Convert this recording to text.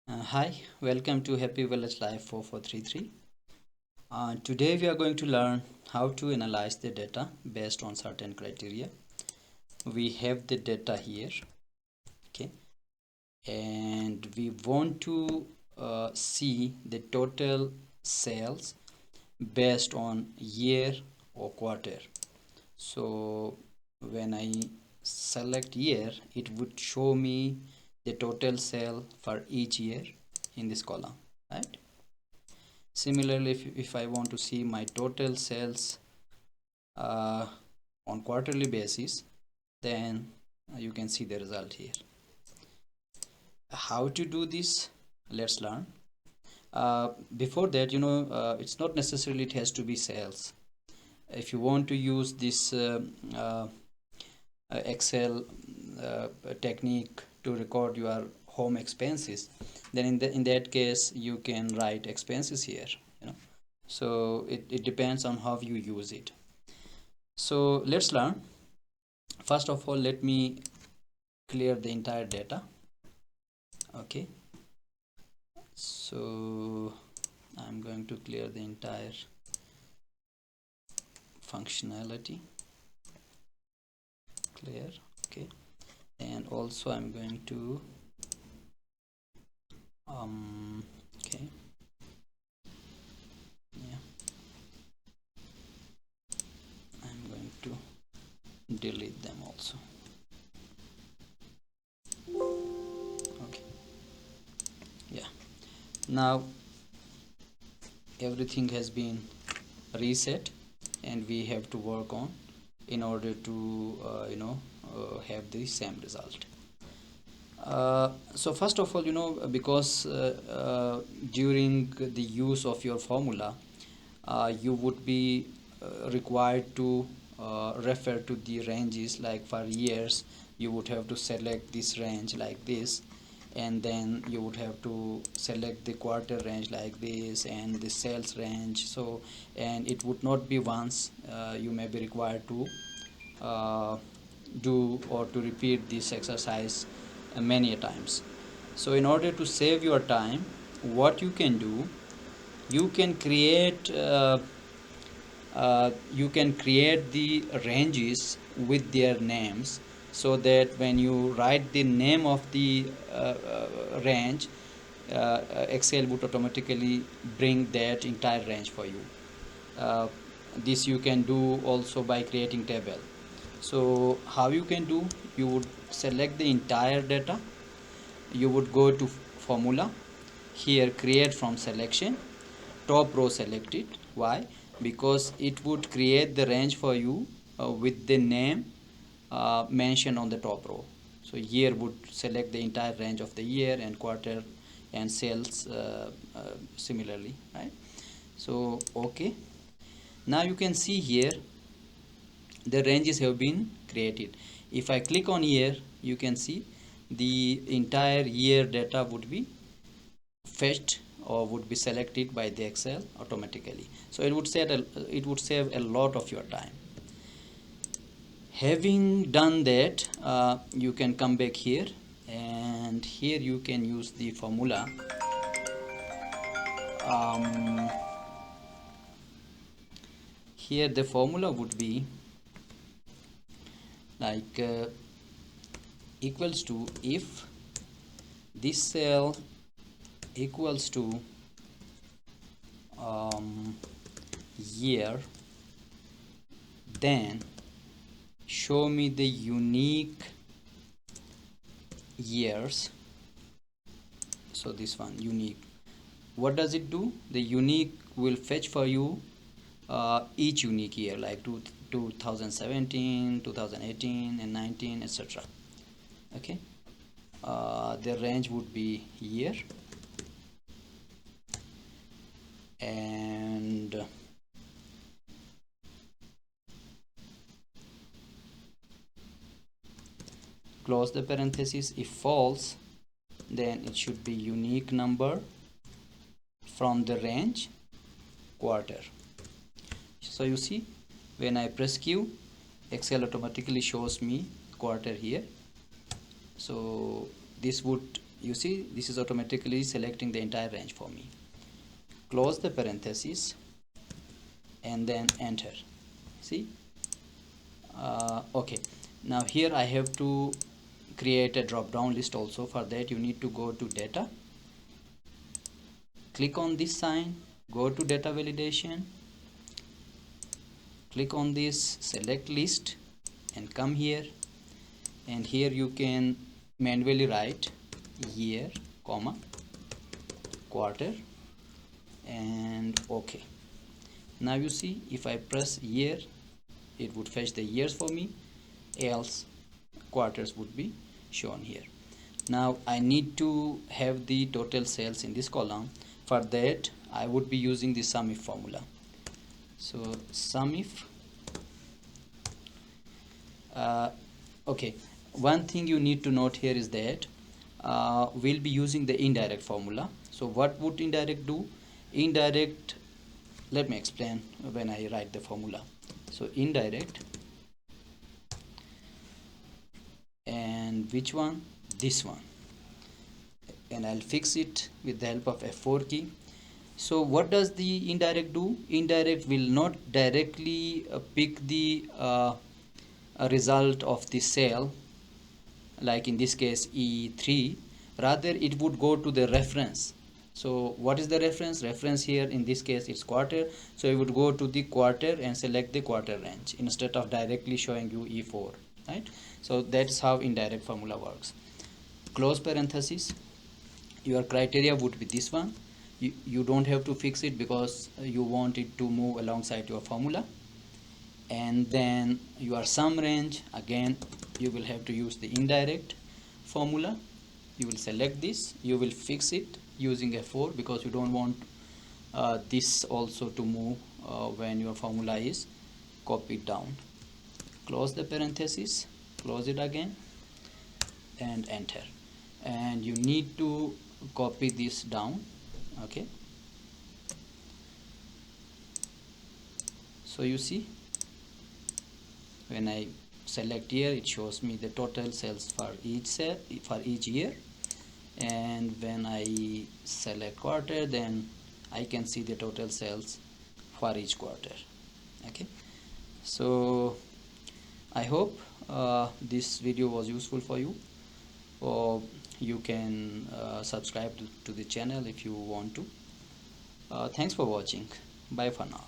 Hi, welcome to Happy Village Life 4433. Today we are going to learn how to analyze the data based on certain criteria. We have the data here, okay, and we want to see the total sales based on year or quarter. So when I select year, it would show me the total sale for each year in this column, right? Similarly, if I want to see my total sales uh, on quarterly basis, then you can see the result here. How to do this? Let's learn. Before that, it's not necessarily it has to be sales. If you want to use this Excel technique to record your home expenses, then in that case you can write expenses here. So it depends on how you use it. So let's learn. First of all, let me clear the entire data. Okay, so I'm going to clear the entire functionality. Clear. Okay, and also I'm going to okay, yeah, I'm going to delete them also. Okay, yeah, now everything has been reset and we have to work on in order to have the same result. So first of all, because during the use of your formula, you would be required to refer to the ranges. Like for years you would have to select this range like this, and then you would have to select the quarter range like this and the sales range. So, and it would not be once, you may be required to do or to repeat this exercise many times. So in order to save your time, what you can do, you can create the ranges with their names, so that when you write the name of the range, Excel would automatically bring that entire range for you. uh, this you can do also by creating table. So how you can do, you would select the entire data, you would go to formula, here create from selection, top row selected. Why? Because it would create the range for you with the name mentioned on the top row. So year would select the entire range of the year, and quarter and sales similarly, right? So okay, now you can see here the ranges have been created. If I click on year, you can see the entire year data would be fetched or would be selected by the Excel automatically. So it would save a lot of your time. Having done that, you can come back here, and here you can use the formula. um, Here the formula would be like equals to, if this cell equals to year, then show me the unique years. So this one unique, what does it do? The unique will fetch for you each unique year, like 2017, 2018 and 19, etc. Okay, the range would be year, and close the parenthesis. If false, then it should be unique number from the range quarter. So you see, when I press Q, Excel automatically shows me quarter here. So this would You see, this is automatically selecting the entire range for me. Close the parenthesis and then enter. See, okay, now here I have to create a drop down list. Also for that you need to go to data, click on this sign, go to data validation, click on this select list and come here, and here you can manually write year, comma, quarter, and okay. Now you see, if I press year, it would fetch the years for me, else quarters would be shown here. Now I need to have the total sales in this column. For that I would be using the Sumif formula. So Sumif, okay, one thing you need to note here is that we'll be using the indirect formula. So what would indirect do? Indirect, let me explain when I write the formula. So indirect, and which one? This one, and I'll fix it with the help of F4 key. So what does the indirect do? Indirect will not directly pick the result of the cell, like in this case E3, rather it would go to the reference. So what is the reference? Reference here in this case it's quarter, so it would go to the quarter and select the quarter range instead of directly showing you E4, right? So that's how indirect formula works. Close parenthesis, your criteria would be this one. You don't have to fix it because you want it to move alongside your formula. And then your sum range, again you will have to use the indirect formula. You will select this, you will fix it using F4 because you don't want this also to move when your formula is copied down. Close the parenthesis, close it again, and enter. And you need to copy this down. Okay, so you see, when I select here, it shows me the total sales for each cell for each year, and when I select quarter, then I can see the total sales for each quarter. Okay, so I hope this video was useful for you, or you can subscribe to the channel if you want to. Thanks for watching. Bye for now.